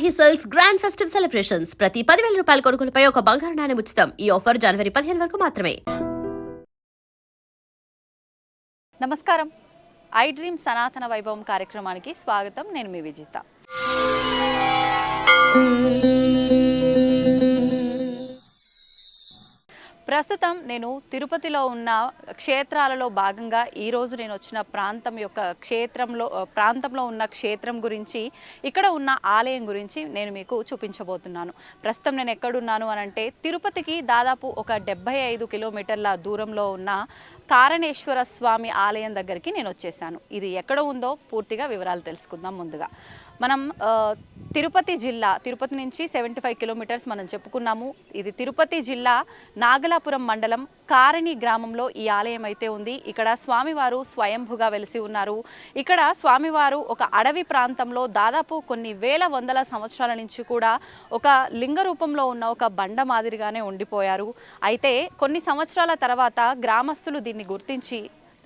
Sanghi Silks Grand Festive Celebrations. ప్రతి 10,000 రూపాయల కొనుగోలుపై ఒక బంగారు నాణెం ఉచితం. ఈ ఆఫర్ జనవరి 15 వరకు మాత్రమే. నమస్కారం. ఐ డ్రీమ్ సనాతన వైభవం కార్యక్రమానికి స్వాగతం. నేను మీ విజిత. ప్రస్తుతం నేను తిరుపతిలో ఉన్న క్షేత్రాలలో భాగంగా ఈరోజు నేను వచ్చిన ప్రాంతంలో ఉన్న క్షేత్రం గురించి, ఇక్కడ ఉన్న ఆలయం గురించి నేను మీకు చూపించబోతున్నాను. ప్రస్తుతం నేను ఎక్కడున్నాను అనంటే తిరుపతికి దాదాపు ఒక 75 కిలోమీటర్ల దూరంలో ఉన్న కారణేశ్వర స్వామి ఆలయం దగ్గరికి నేను వచ్చేసాను. ఇది ఎక్కడ ఉందో పూర్తిగా వివరాలు తెలుసుకుందాం. ముందుగా మనం తిరుపతి నుంచి 75 కిలోమీటర్స్ మనం చెప్పుకున్నాము. ఇది తిరుపతి జిల్లా నాగలాపురం మండలం కారణి గ్రామంలో ఈ ఆలయం అయితే ఉంది. ఇక్కడ స్వామివారు స్వయంభుగా వెలిసి ఉన్నారు. ఇక్కడ స్వామివారు ఒక అడవి ప్రాంతంలో దాదాపు కొన్ని వందల సంవత్సరాల నుంచి కూడా ఒక లింగ రూపంలో ఉన్న ఒక బండ మాదిరిగానే ఉండిపోయారు. అయితే కొన్ని సంవత్సరాల తర్వాత గ్రామస్తులు దీన్ని గుర్తించి,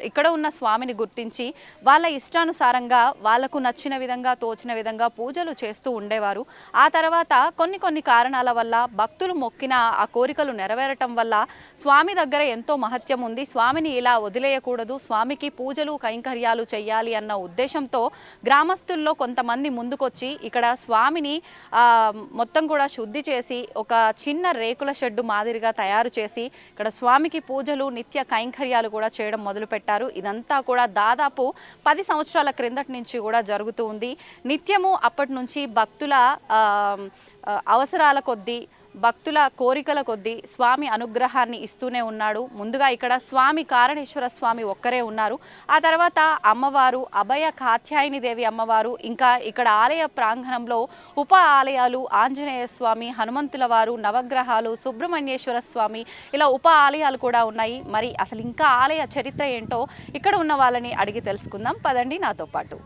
ఇక్కడ ఉన్న స్వామిని గుర్తించి వాళ్ళ ఇష్టానుసారంగా వాళ్ళకు నచ్చిన విధంగా, తోచిన విధంగా పూజలు చేస్తూ ఉండేవారు. ఆ తర్వాత కొన్ని కారణాల వల్ల భక్తులు మొక్కిన ఆ కోరికలు నెరవేరటం వల్ల స్వామి దగ్గర ఎంతో మహత్యం ఉంది, స్వామిని ఇలా వదిలేయకూడదు, స్వామికి పూజలు కైంకర్యాలు చేయాలి అన్న ఉద్దేశంతో గ్రామస్తుల్లో కొంతమంది ముందుకొచ్చి ఇక్కడ స్వామిని మొత్తం కూడా శుద్ధి చేసి ఒక చిన్న రేకుల షెడ్డు మాదిరిగా తయారు చేసి ఇక్కడ స్వామికి పూజలు, నిత్య కైంకర్యాలు కూడా చేయడం మొదలుపెట్టారు. ఇదంతా కూడా దాదాపు 10 సంవత్సరాల క్రిందటి నుంచి కూడా జరుగుతూ ఉంది. నిత్యము అప్పటి నుంచి భక్తుల అవసరాల కొద్దీ, భక్తుల కోరికల కొద్దీ స్వామి అనుగ్రహాన్ని ఇస్తూనే ఉన్నాడు. ముందుగా ఇక్కడ స్వామి కారణేశ్వర స్వామి ఒక్కరే ఉన్నారు. ఆ తర్వాత అమ్మవారు అభయ కాత్యాయని దేవి అమ్మవారు, ఇంకా ఇక్కడ ఆలయ ప్రాంగణంలో ఉప ఆలయాలు, ఆంజనేయ స్వామి, హనుమంతుల వారు, నవగ్రహాలు, సుబ్రహ్మణ్యేశ్వర స్వామి, ఇలా ఉప ఆలయాలు కూడా ఉన్నాయి. మరి అసలు ఇంకా ఆలయ చరిత్ర ఏంటో ఇక్కడ ఉన్న వాళ్ళని అడిగి తెలుసుకుందాం. పదండి నాతో పాటు.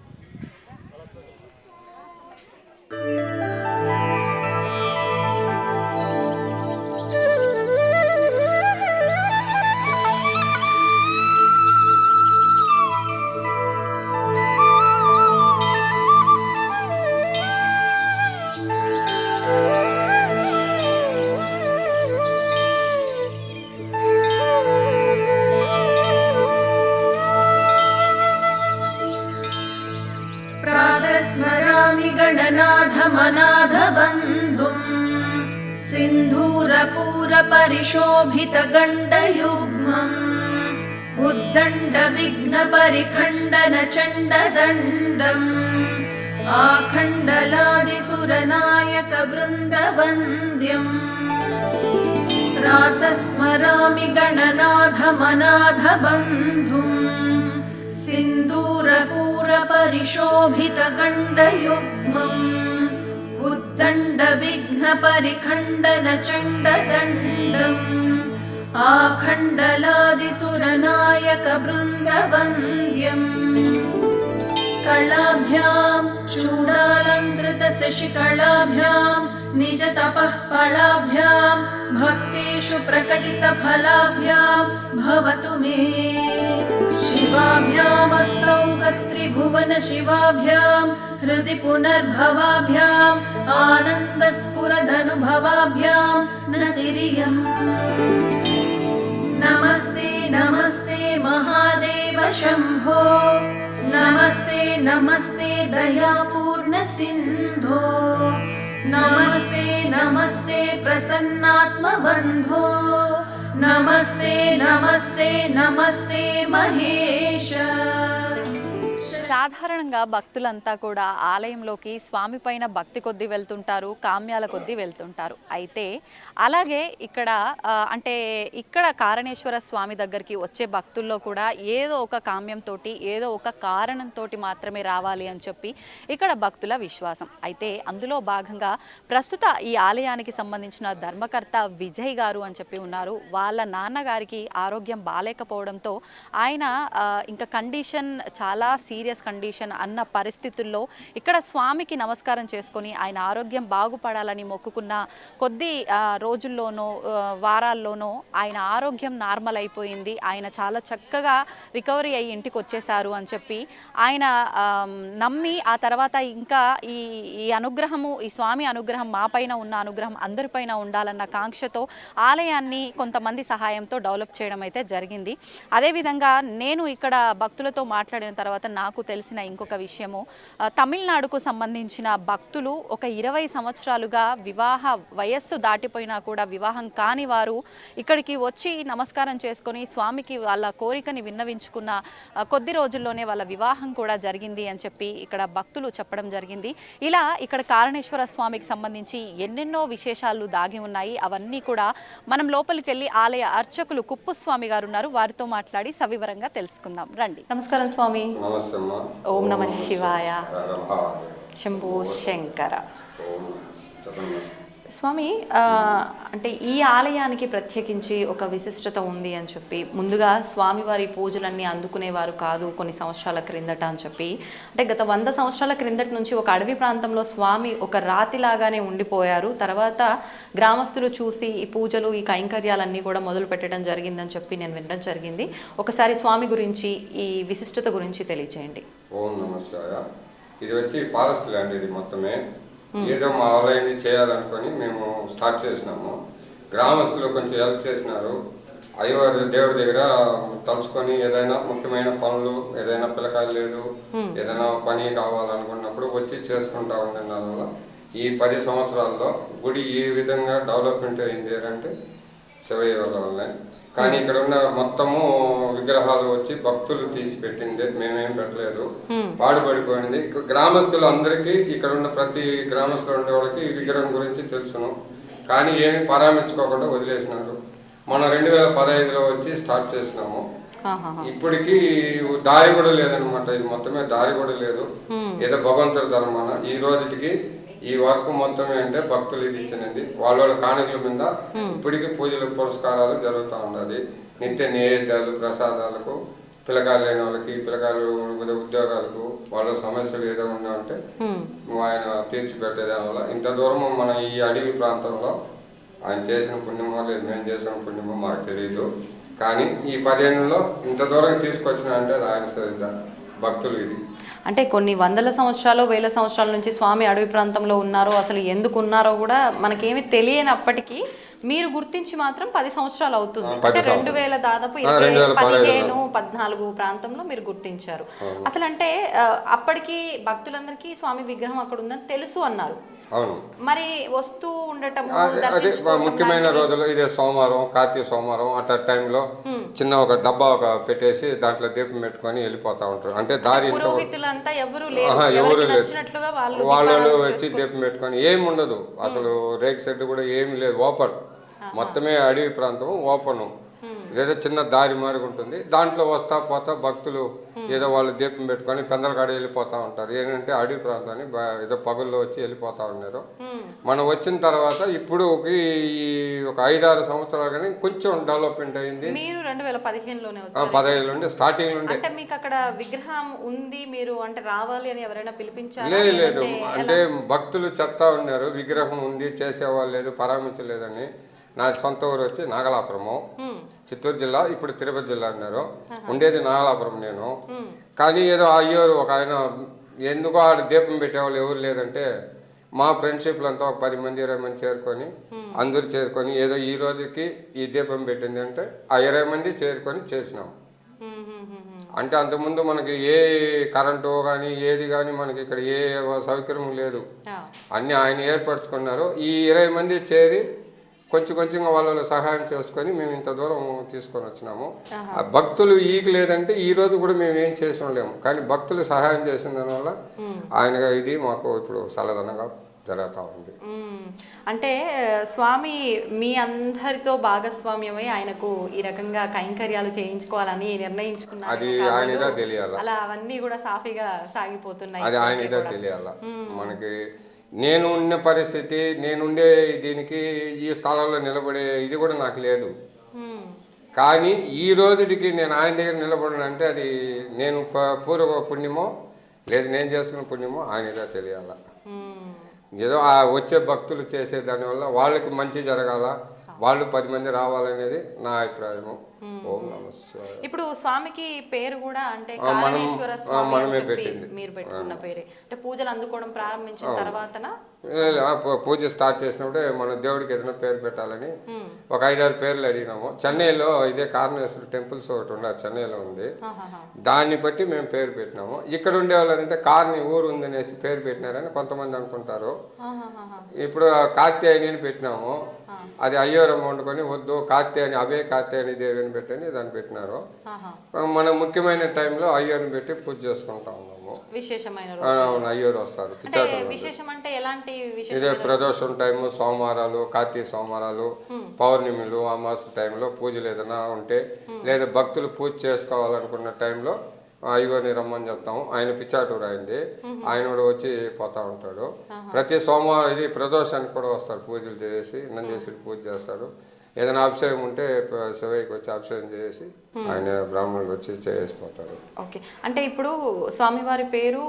गणनाथमनाथबन्धुं सिन्धूरपूरपरिशोभितगण्डयुग्मम् उद्दण्डविघ्नपरिखण्डनचण्डदण्डम् आखण्डलादिसुरनायकवृन्दवन्द्यम् प्रातः स्मरामि गणनाथमनाथबन्धुं सिन्दूरपूरपरिशोभितगण्डयुग्मम् उद्दण्डविघ्नपरिखण्डनचण्डदण्डम् आखण्डलादिसुरनायकवृन्दवन्द्यम् कलाभ्यां चूडालङ्कृतशशिकलाभ्यां निजतपः फलाभ्यां भक्तेषु प्रकटितफलाभ्यां भवतु मे शिवाभ्यामस्तौ गत्रिभुवन शिवाभ्यां हृदि पुनर्भवाभ्याम् आनन्दस्फुरदनुभवाभ्यां नतिरियम् नमस्ते नमस्ते महादेव शम्भो नमस्ते नमस्ते दयापूर्ण सिन्धो नमस्ते नमस्ते प्रसन्नात्मबन्धो नमस्ते नमस्ते नमस्ते महेश. సాధారణంగా భక్తులంతా కూడా ఆలయంలోకి స్వామి పైన భక్తి కొద్దీ వెళ్తుంటారు, కామ్యాల కొద్దీ వెళ్తుంటారు. అయితే అలాగే ఇక్కడ కారణేశ్వర స్వామి దగ్గరికి వచ్చే భక్తుల్లో కూడా ఏదో ఒక కామ్యంతో, ఏదో ఒక కారణంతో మాత్రమే రావాలి అని చెప్పి ఇక్కడ భక్తుల విశ్వాసం. అయితే అందులో భాగంగా ప్రస్తుత ఈ ఆలయానికి సంబంధించిన ధర్మకర్త విజయ్ గారు అని చెప్పి ఉన్నారు. వాళ్ళ నాన్నగారికి ఆరోగ్యం బాలేకపోవడంతో ఆయన ఇంకా కండిషన్ చాలా సీరియస్ కండిషన్ అన్న పరిస్థితుల్లో ఇక్కడ స్వామికి నమస్కారం చేసుకొని ఆయన ఆరోగ్యం బాగుపడాలని మొక్కుకున్న కొద్ది రోజుల్లోనో వారాల్లోనో ఆయన ఆరోగ్యం నార్మల్ అయిపోయింది. ఆయన చాలా చక్కగా రికవరీ అయ్యి ఇంటికి వచ్చేసారు అని చెప్పి ఆయన నమ్మి ఆ తర్వాత ఇంకా ఈ అనుగ్రహము, ఈ స్వామి అనుగ్రహం మా పైన ఉన్న అనుగ్రహం అందరిపైన ఉండాలన్న కాంక్షతో ఆలయాన్ని కొంతమంది సహాయంతో డెవలప్ చేయడం అయితే జరిగింది. అదేవిధంగా నేను ఇక్కడ భక్తులతో మాట్లాడిన తర్వాత నాకు తెలిసిన ఇంకొక విషయము, తమిళనాడుకు సంబంధించిన భక్తులు ఒక 20 సంవత్సరాలుగా వివాహ వయస్సు దాటిపోయినా కూడా వివాహం కాని వారు ఇక్కడికి వచ్చి నమస్కారం చేసుకొని స్వామికి వాళ్ళ కోరికని విన్నవించుకున్న కొద్ది రోజుల్లోనే వాళ్ళ వివాహం కూడా జరిగింది అని చెప్పి ఇక్కడ భక్తులు చెప్పడం జరిగింది. ఇలా ఇక్కడ కారణేశ్వర స్వామికి సంబంధించి ఎన్నెన్నో విశేషాలు దాగి ఉన్నాయి. అవన్నీ కూడా మనం లోపలికి వెళ్ళి ఆలయ అర్చకులు కుప్పుస్వామి గారు ఉన్నారు, వారితో మాట్లాడి సవివరంగా తెలుసుకుందాం రండి. నమస్కారం స్వామి. ఓం నమ శివాయ. శంభో శంకర. స్వామి, అంటే ఈ ఆలయానికి ప్రత్యేకించి ఒక విశిష్టత ఉంది అని చెప్పి, ముందుగా స్వామివారి పూజలన్నీ అందుకునేవారు కాదు కొన్ని సంవత్సరాల క్రిందట అని చెప్పి, అంటే గత 100 సంవత్సరాల క్రిందట నుంచి ఒక అడవి ప్రాంతంలో స్వామి ఒక రాతిలాగానే ఉండిపోయారు. తర్వాత గ్రామస్తులు చూసి ఈ పూజలు, ఈ కైంకర్యాలన్నీ కూడా మొదలు పెట్టడం జరిగిందని చెప్పి నేను వినడం జరిగింది. ఒకసారి స్వామి గురించి, ఈ విశిష్టత గురించి తెలియజేయండి. ఓం నమ శివాయ. ఇది వచ్చి ఫారెస్ట్ ల్యాండ్, ఇది మొత్తమే ఏదో మా ఆలయాన్ని చేయాలనుకొని మేము స్టార్ట్ చేసినాము. గ్రామస్తులు కొంచెం హెల్ప్ చేసినారు. అయ్యవారి దేవుడి దగ్గర తలుచుకొని ఏదైనా ముఖ్యమైన పనులు, ఏదైనా పిల్లకాయలు లేదు, ఏదైనా పని కావాలనుకున్నప్పుడు వచ్చి చేసుకుంటా ఉండడం వల్ల ఈ 10 సంవత్సరాల్లో గుడి ఈ విధంగా డెవలప్మెంట్ అయింది అంటే శివయ్య వల్లనే. కానీ ఇక్కడ ఉన్న మొత్తము విగ్రహాలు వచ్చి భక్తులు తీసి పెట్టింది, మేమేం పెట్టలేదు. పాడుపడిపోయింది. గ్రామస్తులు అందరికీ, ఇక్కడ ఉన్న ప్రతి గ్రామస్తులు ఉండే వాళ్ళకి ఈ విగ్రహం గురించి తెలుసును, కానీ ఏమి పరామర్శించుకోకుండా వదిలేసినారు. మనం 2015లో వచ్చి స్టార్ట్ చేసినాము. ఇప్పటికి దారి కూడా లేదనమాట. ఇది మొత్తమే దారి కూడా లేదు. ఏదో భగవంతుడి ధర్మాన ఈ రోజుకి ఈ వర్క్ మొత్తమే అంటే భక్తులు ఇది ఇచ్చినది. వాళ్ళ కానుకల మీద ఇప్పటికీ పూజలు పురస్కారాలు జరుగుతూ ఉన్నది. నిత్య నైవేద్యాలు, ప్రసాదాలకు, పిల్లకాయలు లేని వాళ్ళకి, పిల్లకాయలు ఉద్యోగాలకు, వాళ్ళ సమస్యలు ఏదో ఉన్నాయంటే ఆయన తీర్చిపెట్టేదాని వల్ల ఇంత దూరం మన ఈ అడవి ప్రాంతంలో ఆయన చేసిన పుణ్యమో లేదు మేము చేసిన పుణ్యమో మాకు తెలియదు. కానీ ఈ 10 ఏళ్ళలో ఇంత దూరం తీసుకొచ్చిన అంటే ఆయన భక్తులు ఇది. అంటే కొన్ని వందల సంవత్సరాలు, వేల సంవత్సరాల నుంచి స్వామి అడవి ప్రాంతంలో ఉన్నారో, అసలు ఎందుకు ఉన్నారో కూడా మనకేమి తెలియనప్పటికీ మీరు గుర్తించి మాత్రం 10 సంవత్సరాలు అవుతుంది. అంటే 2000 దాదాపు 2015, 14 ప్రాంతంలో మీరు గుర్తించారు. అసలు అంటే అప్పటికి భక్తులందరికీ స్వామి విగ్రహం అక్కడ ఉందని తెలుసు అన్నారు. అవును, మరి వస్తూ ఉండటం అదే ముఖ్యమైన రోజులు, ఇదే సోమవారం, కార్తీక సోమవారం అట్ టైంలో చిన్న ఒక డబ్బా ఒక పెట్టేసి దాంట్లో దీపం పెట్టుకొని వెళ్ళిపోతా ఉంటారు. అంటే దారి ఎవరు లేదు, వాళ్ళు వచ్చి దీపం పెట్టుకొని ఏమి ఉండదు. అసలు రేక్ సెట్ కూడా ఏమి లేదు, ఓపెన్ మొత్తమే అడవి ప్రాంతం, ఓపెన్. ఏదో చిన్న దారి మారి ఉంటుంది, దాంట్లో వస్తా పోతా భక్తులు ఏదో వాళ్ళు దీపం పెట్టుకొని పెందలకాడ వెళ్ళిపోతా ఉంటారు. ఏంటంటే అడవి ప్రాంతాన్ని ఏదో పగుల్లో వచ్చి వెళ్ళిపోతా ఉన్నారు. మనం వచ్చిన తర్వాత ఇప్పుడు ఒక 5-6 సంవత్సరాలు కానీ కొంచెం డెవలప్మెంట్ అయింది. మీరు 2015లోనే 15 నుండి స్టార్టింగ్ నుండి. అంటే మీకు అక్కడ విగ్రహం ఉంది, మీరు అంటే రావాలి అని ఎవరైనా పిలిపించారు? లేదు, అంటే భక్తులు చెప్తా ఉన్నారు విగ్రహం ఉంది, చేసేవాళ్ళు లేదు, పరామర్శలేదని. నా సొంత ఊరు వచ్చి నాగలాపురము, చిత్తూరు జిల్లా, ఇప్పుడు తిరుపతి జిల్లా అన్నారు. ఉండేది నాగలాపురం నేను. కానీ ఏదో అయ్యారు ఒక ఆయన, ఎందుకో ఆడ దీపం పెట్టేవాళ్ళు ఎవరు లేదంటే మా ఫ్రెండ్షిప్లు అంతా ఒక 10 మంది 20 మంది చేరుకొని అందరూ చేరుకొని ఏదో ఈ రోజుకి ఈ దీపం పెట్టింది అంటే ఆ 20 మంది చేరుకొని చేసినాం. అంటే అంతకుముందు మనకి ఏ కరెంటు కానీ ఏది కానీ మనకి ఇక్కడ ఏ సౌకర్యం లేదు, అన్నీ ఆయన ఏర్పరచుకున్నారు. ఈ 20 మంది చేరి కొంచెంగా వాళ్ళ సహాయం చేసుకొని మేము ఇంత దూరం తీసుకొని వచ్చినాము. ఆ భక్తులు ఈకి లేదంటే ఈ రోజు కూడా మేము ఏం చేసి ఉండలేము. కానీ భక్తులు సహాయం చేసిన దానివల్ల ఆయనగా ఇది మాకు ఇప్పుడు సలదనంగా జరుగుతూ ఉంది. అంటే స్వామి మీ అందరితో భాగస్వామ్యమై ఆయనకు ఈ రకంగా కైంకర్యాలు చేయించుకోవాలని నిర్ణయించుకున్నారు. అది ఆయనగా తెలియాలి. అలా అవన్నీ కూడా సాఫీగా సాగిపోతున్నాయి. అది ఆయనగా తెలియాల. మనకి నేను ఉన్న పరిస్థితి, నేనుండే దీనికి ఈ స్థలంలో నిలబడే ఇది కూడా నాకు లేదు. కానీ ఈ రోజుకి నేను ఆయన దగ్గర నిలబడినంటే అది నేను పూర్వ పుణ్యమో లేదు నేను చేసుకున్న పుణ్యమో ఆయనగా తెలియాల. ఏదో ఆ వచ్చే భక్తులు చేసే దానివల్ల వాళ్ళకి మంచి జరగాల, వాళ్ళు 10 మంది రావాలనేది నా అభిప్రాయము. ఓం నమః శివాయ. ఇప్పుడు స్వామికి పేరు కూడా అంటే కారణేశ్వర స్వామి మనమే అని చెప్పి పెట్టింది. మీరు పెట్టుకున్న పేరే అంటే పూజలు అందుకోవడం ప్రారంభించిన తర్వాతనా? పూజ స్టార్ట్ చేసినప్పుడే మన దేవుడికి ఏదైనా పేరు పెట్టాలని ఒక 5-6 పేర్లు అడిగినాము. చెన్నైలో ఇదే కారణేశ్వర టెంపుల్స్ ఒకటి ఉండదు, చెన్నైలో ఉంది. దాన్ని బట్టి మేము పేరు పెట్టినాము. ఇక్కడ ఉండేవాళ్ళంటే కార్ని ఊరు ఉందనేసి పేరు పెట్టినారని కొంతమంది అనుకుంటారు. ఇప్పుడు కార్తేయని అని పెట్టినాము, అది అయ్యోరం వండుకొని వద్దు కార్తేయని అభయ కార్తేయని దేవి అని పెట్టని దాన్ని పెట్టినారు. మనం ముఖ్యమైన టైంలో అయ్యోని పెట్టి పూజ చేసుకుంటా ఉన్నాము. విశేషమైన అవును, అయ్యోరు వస్తారు. విశేషం అంటే ఎలాంటి ఇదే ప్రదోషం టైము, సోమవారాలు, కార్తీక సోమవారాలు, పౌర్ణమిలు, అమావాస్య టైంలో పూజలు ఏదైనా ఉంటే, లేదా భక్తులు పూజ చేసుకోవాలనుకున్న టైంలో అయ్యోని రమ్మని చెప్తాము. ఆయన పిచ్చాటూరు అయింది, ఆయన కూడా వచ్చి పోతా ఉంటాడు. ప్రతి సోమవారం ఇది ప్రదోషానికి కూడా వస్తారు, పూజలు చేసి నందీశ్వరికి పూజ చేస్తాడు. ఏదైనా అభిషేకం ఉంటే శివయ్యకి వచ్చి అభిషేకం చేసి ఆయన బ్రాహ్మణులకు వచ్చి చేసిపోతారు. ఓకే, అంటే ఇప్పుడు స్వామివారి పేరు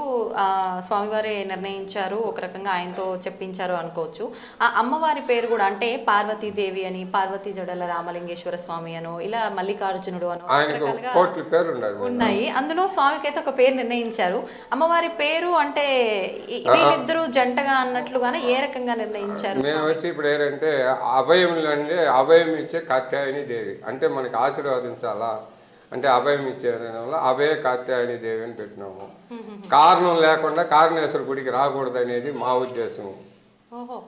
స్వామివారే నిర్ణయించారు, ఒక రకంగా ఆయనతో చెప్పించారు అనుకోవచ్చు. ఆ అమ్మవారి పేరు కూడా అంటే పార్వతీదేవి అని, పార్వతీ జడల రామలింగేశ్వర స్వామి అనో, ఇలా మల్లికార్జునుడు అనో కోట్ల పేర్లు ఉన్నాయి. అందులో స్వామికి అయితే ఒక పేరు నిర్ణయించారు. అమ్మవారి పేరు అంటే వీళ్ళిద్దరూ జంటగా అన్నట్లుగానే ఏ రకంగా నిర్ణయించారు? నేను వచ్చి ఇప్పుడు ఏంటంటే అభయంలో అంటే అభయం ఇచ్చే కాత్యాయని దేవి అంటే మనకి ఆశీర్వాదించాలా అంటే అభయం ఇచ్చే వల్ల అభయ కాత్యాయని దేవి అని పెట్టినాము. కారణం లేకుండా కారణేశ్వర గుడికి రాకూడదు అనేది మా ఉద్దేశం.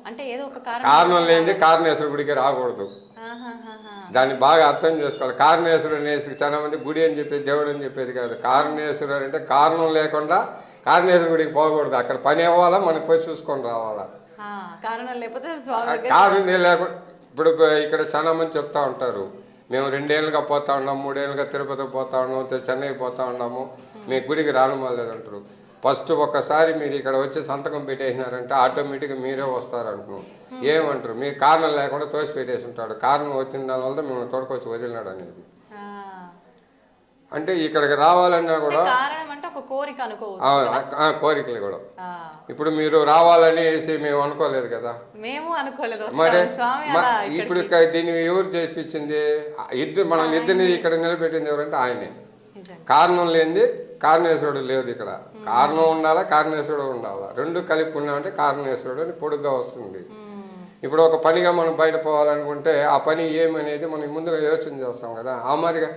అంటే ఏదో ఒక కారణం లేనిది కారణేశ్వర గుడికి రాకూడదు. దాన్ని బాగా అర్థం చేసుకోవాలి. కారణేశ్వరుడు అనేసి చాలా మంది గుడి అని చెప్పేది దేవుడు అని చెప్పేది కాదు. కారణేశ్వరుడు అంటే కారణం లేకుండా కారణేశ్వర గుడికి పోకూడదు. అక్కడ పని అవ్వాలా, మనకి పోయి చూసుకొని రావాలా. కారణం లేకపోతే కారణం లేకుండా ఇప్పుడు ఇక్కడ చాలా మంది చెప్తా ఉంటారు, మేము 2 ఏళ్ళుగా పోతా ఉన్నాము, 3 ఏళ్ళుగా తిరుపతికి పోతా ఉన్నాము, చెన్నైకి పోతా ఉన్నాము, మీ గుడికి రానుమాలేదంటారు. ఫస్ట్ ఒక్కసారి మీరు ఇక్కడ వచ్చి సంతకం పెట్టేసినారంటే ఆటోమేటిక్గా మీరే వస్తారంటున్నాం. ఏమంటారు, మీకు కారణం లేకుండా తోసి పెట్టేసి ఉంటాడు, కారణం వచ్చిన దానివల్ల మేము తోడుకొచ్చి వదిలినాడు అనేది. అంటే ఇక్కడికి రావాలన్నా కూడా కోరికలు కూడా ఇప్పుడు మీరు రావాలనేసి మేము అనుకోలేదు కదా, మరి ఇప్పుడు దీన్ని ఎవరు చేయించింది? మనం ఇద్దరిని ఇక్కడ నిలబెట్టింది ఎవరంటే ఆయనే. కారణం లేనిది కారణేశ్వరుడు లేదు ఇక్కడ. కారణం ఉండాలా, కారణేశ్వరుడు ఉండాలా, రెండు కలిపి ఉన్నామంటే కారణేశ్వరుడు అని పొడుగ్గా వస్తుంది. ఇప్పుడు ఒక పనిగా మనం బయట పోవాలనుకుంటే ఆ పని ఏమనేది మనం ముందుగా యోచన చేస్తాం కదా. ఆ మాదిరిగా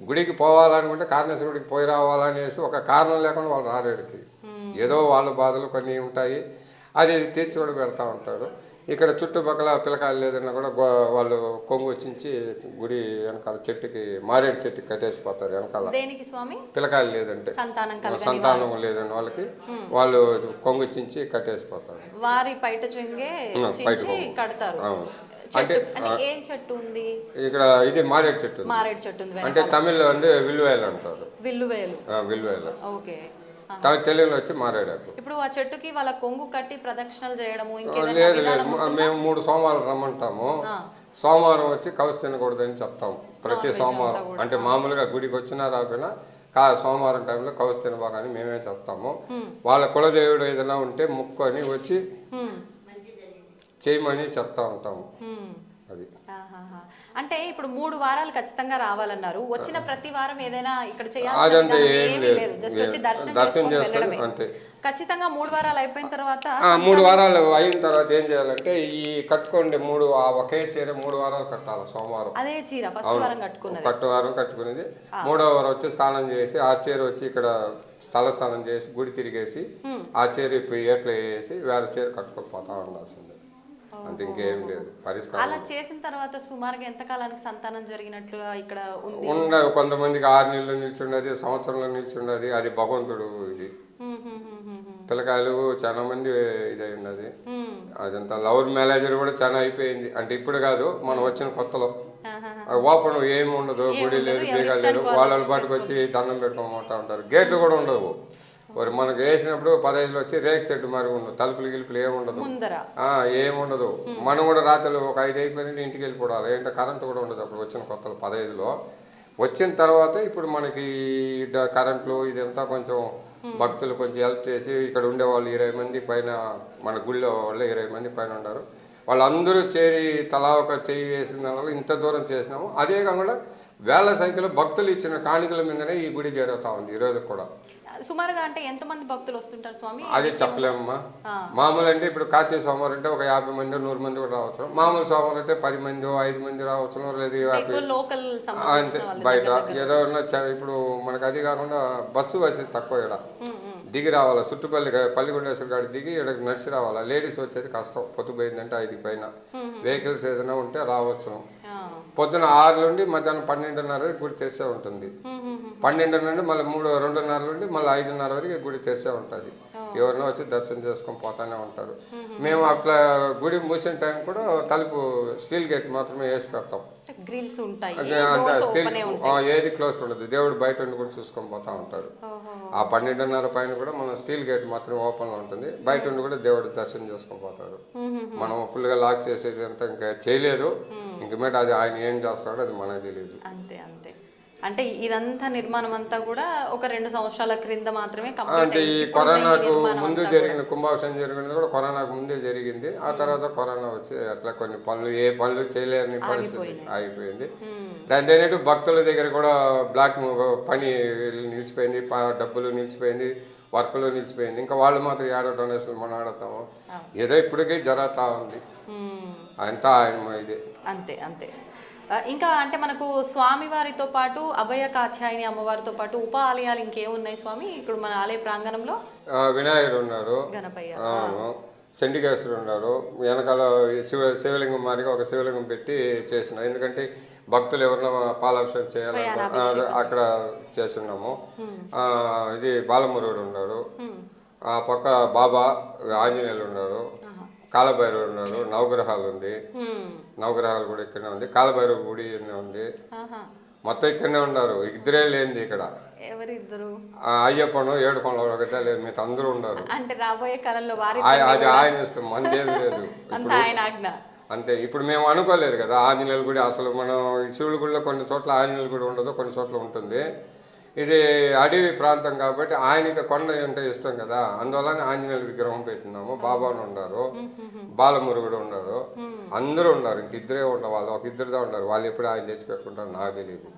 గుడికి పోవాలనుకుంటే కారణేశ్వరుడికి పోయి రావాలనేసి ఒక కారణం లేకుండా వాళ్ళు రారేడికి ఏదో వాళ్ళ బాధలు కొన్ని ఉంటాయి, అది తీర్చి కూడా పెడతా ఉంటాడు. ఇక్కడ చుట్టుపక్కల పిల్లకాయలు లేదన్నా కూడా వాళ్ళు కొంగు వచ్చించి గుడి వెనకాల చెట్టుకి మారేడు చెట్టుకి కట్టేసిపోతారు. వెనకాల పిల్లకాయలు లేదంటే సంతానం లేదని వాళ్ళకి వాళ్ళు కొంగు చించి కట్టేసిపోతారు. అంటే ఇక్కడ ఇది మారేడు చెట్టు, అంటే తమిళ్లో అంటే విల్లువేలు అంటారు. విల్లువేలు తెలుగులో వచ్చి మారేడాకు. ఇప్పుడు ఆ చెట్టుకి వాళ్ళ కొంగు కట్టి ప్రదక్షిణలు చేయడము లేదు లేదు, మేము 3 సోమవారాలు రమ్మంటాము. సోమవారం వచ్చి కవస తినకూడదని చెప్తాం ప్రతి సోమవారం. అంటే మామూలుగా గుడికి వచ్చినా రాకపోయినా సోమవారం టైంలో కవస తినబాకని మేమే చెప్తాము. వాళ్ళ కులదేవుడు ఏదైనా ఉంటే ముక్కొని వచ్చి చేయమని చెప్తా ఉంటాము. అది అంటే ఇప్పుడు 3 వారాలు ఖచ్చితంగా రావాలన్నారు. వచ్చిన ప్రతి వారం ఏదైనా ఇక్కడ అదంతా ఏం లేదు, దర్శనం చేసుకొని అంతే. ఖచ్చితంగా 3 వారాలు అయిపోయిన తర్వాత 3 వారాలు అయిన తర్వాత ఏం చేయాలంటే ఈ కట్టుకోండి 3 ఒకే చీర 3 వారాలు కట్టాలి. సోమవారం అదే చీర ఫస్ట్ వారం కట్టుకునేది 3వ వారం వచ్చి స్నానం చేసి ఆ చీర వచ్చి ఇక్కడ స్థల స్నానం చేసి గుడి తిరిగేసి ఆ చీర ఇప్పుడు ఏట్లో వేసి వేరే చీర కట్టుకోపోతా ఉండాల్సిందే. అంత ఇంకేం లేదు పరిష్కారం. అలా చేసిన తర్వాత సుమారుగా ఎంత కాలానికి సంతానం జరిగినట్లుగా ఇక్కడ కొంతమందికి 6 నెలలు నిల్చుండది, సంవత్సరంలో నిల్చుండది, అది భగవంతుడు. ఇది పిల్లకాయలు చాలా మంది ఇది అయి ఉన్నది. అదంతా లవర్ మేనేజర్ కూడా చాలా అయిపోయింది. అంటే ఇప్పుడు కాదు, మనం వచ్చిన కొత్తలో ఓపెన్ ఏమి ఉండదు, గుడి లేదు, బీగాలు లేదు, వాళ్ళ పాటుకు వచ్చి దండం పెట్టుకోమంటా ఉంటారు. గేట్లు కూడా ఉండవు. మనకు వేసినప్పుడు 15 వచ్చి రేక్ సెట్ మరి ఉండదు, తలుపులు గిలుపులు ఏముండదు, ఏముండదు. మనం కూడా రాత్రులు ఒక 5 అయిపోయినట్టు ఇంటికి వెళ్ళిపోవాలి. ఏంటంటే కరెంటు కూడా ఉండదు అప్పుడు వచ్చిన కొత్తలో 15లో. వచ్చిన తర్వాత ఇప్పుడు మనకి కరెంట్లు ఇదంతా కొంచెం భక్తులు కొంచెం హెల్ప్ చేసి ఇక్కడ ఉండే వాళ్ళు 20 మంది పైన, మన గుళ్ళో వాళ్ళు 20 మంది పైన ఉన్నారు. వాళ్ళందరూ చేరి తలా ఒక చెయ్యి వేసిన దానివల్ల ఇంత దూరం చేసినాము. అదే కాకుండా వేల సంఖ్యలో భక్తులు ఇచ్చిన కాணிకల మీదనే ఈ గుడి జరుగుతూ ఉంది ఈరోజు కూడా. సుమారుగా అంటే ఎంతమంది భక్తులు వస్తుంటారు స్వామి? అది చెప్పలేమమ్మా. మామూలు అంటే ఇప్పుడు కార్తీక సోమవారం అంటే ఒక 50 మంది 100 మంది కూడా రావచ్చు. మామూలు సోమవారం అయితే 10 మంది 5 మంది రావచ్చు, లేదు లోకల్ అంతే. బయట ఏదో ఇప్పుడు మనకు అది కాకుండా బస్సు వసతి తక్కువ ఇక్కడ, దిగి రావాలా, పల్లిగుండేశ్వర కాడ దిగి ఇక్కడికి నడిచి రావాలా. లేడీస్ వచ్చేది కష్టం, పొద్దుపోయిందంటే 5 పైన. వెహికల్స్ ఏదైనా ఉంటే రావచ్చు. పొద్దున 6 నుండి మధ్యాహ్నం 12:30 గుడి తెరిచే ఉంటుంది. 12 నుండి మళ్ళీ 2:30 నుండి మళ్ళీ 5:30 వరకు గుడి తెరిచే ఉంటుంది. ఎవరినో వచ్చి దర్శనం చేసుకొని పోతానే ఉంటారు. మేము అట్లా గుడి మూసిన టైం కూడా తలుపు స్టీల్ గేట్ మాత్రమే వేసి పెడతాం. గ్రిల్స్ ఉంటాయి, అంతే. స్టీల్ ఏది క్లోజ్ ఉండదు. దేవుడు బయట ఉండి కూడా చూసుకొని పోతా ఉంటారు. ఆ 12:30 పైన కూడా మనం స్టీల్ గేట్ మాత్రం ఓపెన్ లో ఉంటుంది. బయట ఉండి కూడా దేవుడు దర్శనం చేసుకొని పోతారు. మనం ఫుల్గా లాక్ చేసేది అంతా ఇంకా చేయలేదు. ఇంక మీద అది ఆయన ఏం చేస్తాడో అది మనకు తెలియదు. అంతే అంతే. అంటే ఇదంతా నిర్మాణం అంతా కూడా ఒక 2 సంవత్సరాల క్రింద మాత్రమే. అంటే ఈ కరోనాకు ముందు జరిగిన కుంభాభిషేకం జరిగినది కూడా కరోనాకు ముందే జరిగింది. ఆ తర్వాత కరోనా వచ్చి అట్లా కొన్ని పనులు ఏ పనులు చేయలేని పరిస్థితి ఆగిపోయింది. దాని ఏంటంటే భక్తుల దగ్గర కూడా బ్లాక్ పని నిలిచిపోయింది, డబ్బులు నిలిచిపోయింది, వర్క్లు నిలిచిపోయింది. ఇంకా వాళ్ళు మాత్రం ఏడో డొనేషన్ మనం ఆడతాము. ఏదో ఇప్పటికీ జరుగుతూ ఉంది. అంతా ఆయన ఇది. అంతే అంతే. ఇంకా అంటే మనకు స్వామివారితో పాటు అభయ కాత్యాయని అమ్మవారితో పాటు ఉప ఆలయాలు ఇంకేమున్నాయి స్వామి ఇప్పుడు మన ఆలయ ప్రాంగణంలో? వినాయకుడు ఉన్నారు, గణపయ్య, చండికేశ్వరుడు ఉన్నారు. వెనకాల శివలింగం మాదిరిగా ఒక శివలింగం పెట్టి చేసినాం. ఎందుకంటే భక్తులు ఎవరన్నా పాలాభిషేకం చేయాలన్నా అక్కడ చేస్తున్నాము. ఇది బాలమురుడు ఉన్నారు, ఆ పక్క బాబా ఆంజనేయులు ఉన్నారు, కాలభైరవుడు ఉన్నారు, నవగ్రహాలు ఉంది. నవగ్రహాలు కూడా ఇక్కడనే ఉంది. కాలభైరవ గుడి ఉంది. మొత్తం ఇక్కడనే ఉన్నారు. ఇద్దరే లేనిది ఇక్కడ. ఎవరిద్దరు? అయ్యప్పను ఏడుకొండ ఒకటే లేదు, మీకు అందరూ ఉన్నారు. అంటే రాబోయే కాలంలో అది ఆయన ఇష్టం, మనదేం లేదు. అంతే. ఇప్పుడు మేము అనుకోలేదు కదా ఆంజనేయుల గుడి. అసలు మనం శివుడి గుడిలో కొన్ని చోట్ల ఆంజనేయుల గుడి ఉండదు, కొన్ని చోట్ల ఉంటుంది. ఇది అడవి ప్రాంతం కాబట్టి ఆయనకి కొండ అంటే ఇష్టం కదా, అందువల్ల ఆంజనేయుల విగ్రహం పెట్టినాము. బాబాను ఉన్నారు, బాలమురుగుడు ఉన్నారు, అందరూ ఉన్నారు. ఇంక ఇద్దరే ఉండవు, వాళ్ళు ఒక ఇద్దరుగా ఉన్నారు. వాళ్ళు ఎప్పుడు ఆయన తెచ్చి పెట్టుకుంటారు నాకు తెలియదు.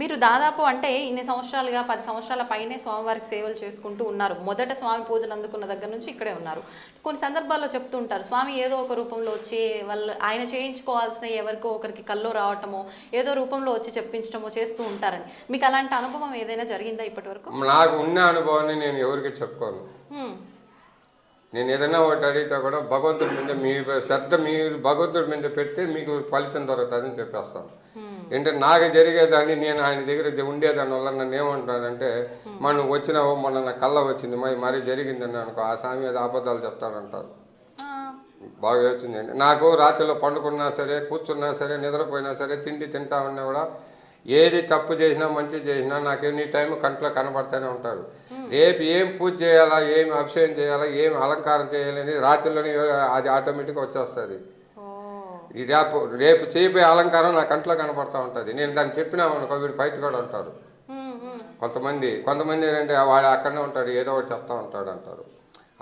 మీరు దాదాపు అంటే ఇన్ని సంవత్సరాలుగా 10 సంవత్సరాల పైనే స్వామివారికి సేవలు చేసుకుంటూ ఉన్నారు. మొదట స్వామి పూజలు అందుకున్న దగ్గర నుంచి ఇక్కడే ఉన్నారు. కొన్ని సందర్భాల్లో చెప్తూ ఉంటారు స్వామి ఏదో ఒక రూపంలో వచ్చి వాళ్ళు ఆయన చేయించుకోవాల్సిన ఎవరికో ఒకరికి కల్లో రావటమో ఏదో రూపంలో వచ్చి చెప్పించడమో చేస్తూ ఉంటారని. మీకు అలాంటి అనుభవం ఏదైనా జరిగిందా ఇప్పటి వరకు? నాకు ఉన్న అనుభవాన్ని నేను ఎవరికి చెప్పుకోను. నేను ఏదైనా ఒకటి అడిగితే కూడా భగవంతుడి మీద మీ శ్రద్ధ మీరు భగవంతుడి మీద పెడితే మీకు ఫలితం దొరుకుతుందని చెప్పేస్తాను. ఏంటంటే నాకు జరిగేదాన్ని నేను ఆయన దగ్గర ఉండేదాని వల్ల నన్ను ఏమంటానంటే మనం వచ్చినావు మొన్న నా కళ్ళ వచ్చింది మరీ జరిగిందని అనుకో, ఆ స్వామి మీద అబద్ధాలు చెప్తాడంటారు. బాగా వచ్చిందండి. నాకు రాత్రిలో పండుకున్నా సరే, కూర్చున్నా సరే, నిద్రపోయినా సరే, తిండి తింటా ఉన్నా కూడా ఏది తప్పు చేసినా మంచి చేసినా నాకు ఎన్ని టైం కంట్లో కనబడుతూనే ఉంటారు. రేపు ఏం పూజ చేయాలా, ఏమి అభిషేకం చేయాలా, ఏమి అలంకారం చేయాలని రాత్రిలోనే అది ఆటోమేటిక్గా వచ్చేస్తుంది. రేపు చేయబోయే అలంకారం నా కంట్లో కనపడతా ఉంటుంది. నేను దాన్ని చెప్పినామనుకో వీడు బయట కూడా ఉంటారు. కొంతమంది ఏంటంటే వాడు అక్కడనే ఉంటాడు, ఏదో ఒకటి చెప్తా ఉంటాడు అంటారు.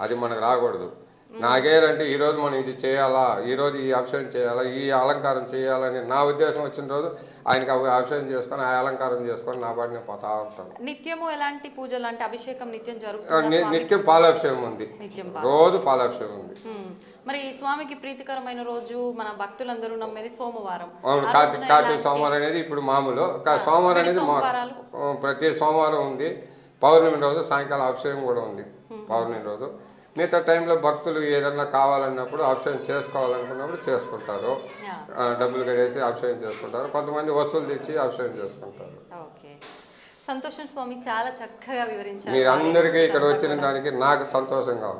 అది మనకు రాకూడదు. నాకేంటంటే ఈరోజు మనం ఇది చేయాలా, ఈరోజు ఈ అభిషేకం చేయాలా, ఈ అలంకారం చేయాలని నా ఉద్దేశం వచ్చిన రోజు ఆయనకి అభిషేకం చేసుకొని ఆ అలంకారం చేసుకొని నా పాటిని పోతా ఉంటాను. నిత్యము ఎలాంటి పూజలు అంటే అభిషేకం నిత్యం జరుగుతుంది? నిత్యం పాలాభిషేకం ఉంది, రోజు పాలాభిషేకం ఉంది. మరి స్వామికి ప్రీతికరమైన రోజు మన భక్తులందరూ నమ్మేది సోమవారం. కార్తీక సోమవారం అనేది ఇప్పుడు మామూలు. సోమవారం అనేది ప్రతి సోమవారం ఉంది. పౌర్ణమి రోజు సాయంకాలం అభిషేకం కూడా ఉంది. పౌర్ణమి రోజు మిగతా టైంలో భక్తులు ఏదన్నా కావాలన్నప్పుడు అభిషేకం చేసుకోవాలనుకున్నప్పుడు చేసుకుంటారు. డబ్బులు కట్టేసి అభిషేకం చేసుకుంటారు. కొంతమంది వస్తువులు తెచ్చి అభిషేకం చేసుకుంటారు. సంతోషం స్వామి, చాలా చక్కగా వివరించారు. మీరందరికీ ఇక్కడ వచ్చిన దానికి నాకు సంతోషంగా ఉంది.